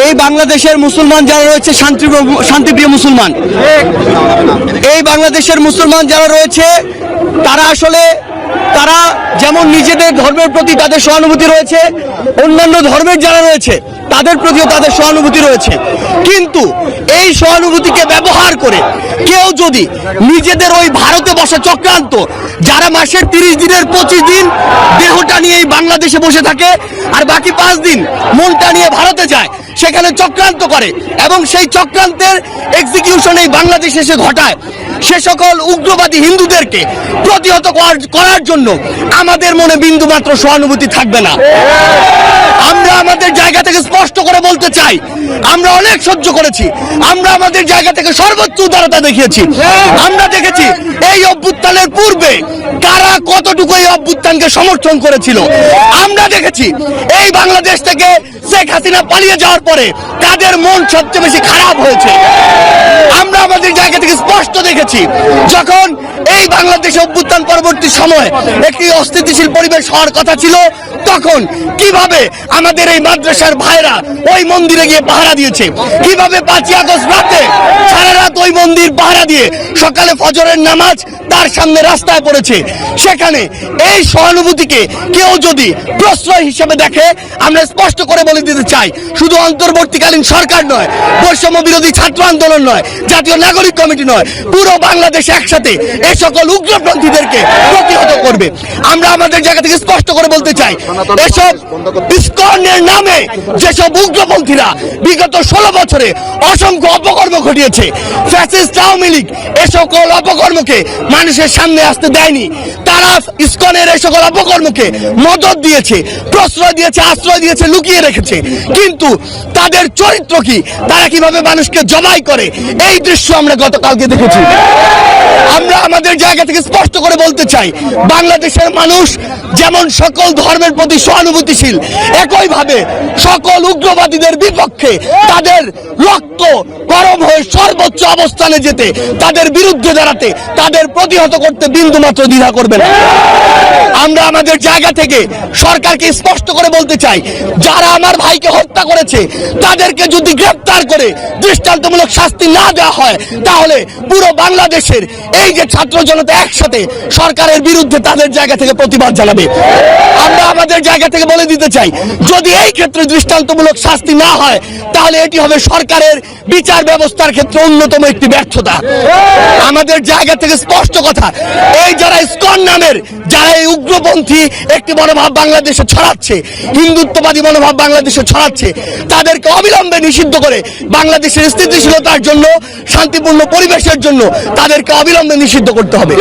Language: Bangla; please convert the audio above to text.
এই বাংলাদেশের মুসলমান যারা রয়েছে শান্তিপ্রিয় মুসলমান, এই বাংলাদেশের মুসলমান যারা রয়েছে তারা যেমন নিজেদের ধর্মের প্রতি তাদের সহানুভূতি রয়েছে, অন্যান্য ধর্মের যারা রয়েছে তাদের প্রতিও তাদের সহানুভূতি রয়েছে। কিন্তু এই সহানুভূতিকে ব্যবহার করে কেউ যদি নিজেদের ওই ভারতে বসা চক্রান্ত, যারা মাসের 30 দিনের 25 দিন দেহটা নিয়ে এই বাংলাদেশে বসে থাকে আর বাকি 5 দিন মনটা নিয়ে ভারতে যায়, সেখানে চক্রান্ত করে এবং সেই চক্রান্তের এক্সিকিউশন এই বাংলাদেশে এসে ঘটায়, সে সকল উগ্রবাদী হিন্দুদেরকে প্রতিহত করার জন্য আমাদের মনে বিন্দুমাত্র সহানুভূতি থাকবে না। আমরা আমাদের জায়গা থেকে স্পষ্ট করে বলতে চাই, আমরা অনেক সহ্য করেছি, আমরা আমাদের জায়গা থেকে সর্বোচ্চ উদারতা দেখিয়েছি। আমরা দেখেছি এই অভ্যুত্থানের পূর্বে কারা কতটুকু এই অভ্যুত্থানকে সমর্থন করেছিল। আমরা দেখেছি এই বাংলাদেশ থেকে শেখ হাসিনা পালিয়ে যাওয়ার পরে তাদের মন সবচেয়ে বেশি খারাপ হয়েছে। আমরা আমাদের জায়গা থেকে স্পষ্ট দেখেছি যখন এই বাংলাদেশে অভ্যুত্থান পরবর্তী সময় একটি অস্থিতিশীল পরিবেশ হওয়ার কথা ছিল, তখন কিভাবে আমাদের এই মাদ্রাসার ভাইরা ওই মন্দিরে গিয়ে পাহারা দিয়েছে, কিভাবে 5ই আগস্ট রাতে সারা রাত ওই মন্দির পাহারা দিয়ে সকালে ফজরের নামাজ তার সামনে রাস্তায় পড়েছে। সেখানে এই সহানুভূতিকে কেউ যদি প্রশ্রয় হিসেবে দেখে, আমরা স্পষ্ট করে বলে দিতে চাই, শুধু অন্তর্বর্তীকালীন সরকার নয়, বৈষম্য বিরোধী ছাত্র আন্দোলন নয়, জাতীয় নাগরিক কমিটি নয়, পুরো বাংলাদেশ একসাথে এই সকল উগ্রপন্থীদেরকে প্রতিহত করবে। আমরা আমাদের জায়গা থেকে স্পষ্ট করে বলতে চাই, এসব ইসকনের নামে যেসব উগ্রপন্থীরা বিগত 16 বছরে অসংখ্য অপকর্ম ঘটিয়েছে, ফ্যাসিস্ট আওয়ামী লীগ এ সকল অপকর্মকে মানুষের সামনে আসতে দেয়নি। তারা ইসকনের এই সকল অপকর্মকে মদত দিয়েছে, প্রশ্রয় দিয়েছে, আশ্রয় দিয়েছে, লুকিয়ে রেখেছে। কিন্তু তাদের চরিত্র কি, তারা কিভাবে মানুষকে জবাই করে, এই দৃশ্য আমরা গতকালকে দেখেছি। আমরা আমাদের জায়গা থেকে স্পষ্ট করে বলতে চাই, বাংলাদেশের মানুষ যেমন সকল ধর্মের প্রতি সহানুভূতিশীল, একইভাবে সকল উগ্রবাদীদের বিপক্ষে তাদের রক্ত গরম হয়ে সর্বোচ্চ অবস্থানে যেতে, তাদের বিরুদ্ধে দাঁড়াতে, তাদের প্রতিহত করতে বিন্দুমাত্র দ্বিধা করবে না। আমরা আমাদের জায়গা থেকে সরকারকে স্পষ্ট করে বলতে চাই, যারা আমার ভাইকে হত্যা করেছে তাদেরকে যদি গ্রেফতার করে দৃষ্টান্তমূলক শাস্তি না দেওয়া হয়, তাহলে পুরো বাংলাদেশের এই যে ছাত্র জনতা একসাথে সরকারের বিরুদ্ধে তাদের জায়গা থেকে প্রতিবাদ জানাবে। আমরা আমাদের জায়গা থেকে বলে দিতে চাই, যদি এই ক্ষেত্রে দৃষ্টান্তমূলক শাস্তি না হয়, তাহলে এটি হবে সরকারের বিচার ব্যবস্থার ক্ষেত্রে অন্যতম একটি ব্যর্থতা। আমাদের জায়গা থেকে স্পষ্ট কথা, এই যারা ইসকন নামের যারা এই উগ্রপন্থী একটি মনোভাব বাংলাদেশে ছড়াচ্ছে, হিন্দুত্ববাদী মনোভাব বাংলাদেশে ছড়াচ্ছে, তাদেরকে অবিলম্বে নিষিদ্ধ করে বাংলাদেশের স্থিতিশীলতার জন্য, শান্তিপূর্ণ পরিবেশের জন্য তাদেরকে অবিলম্বে নিষিদ্ধ করতে হবে।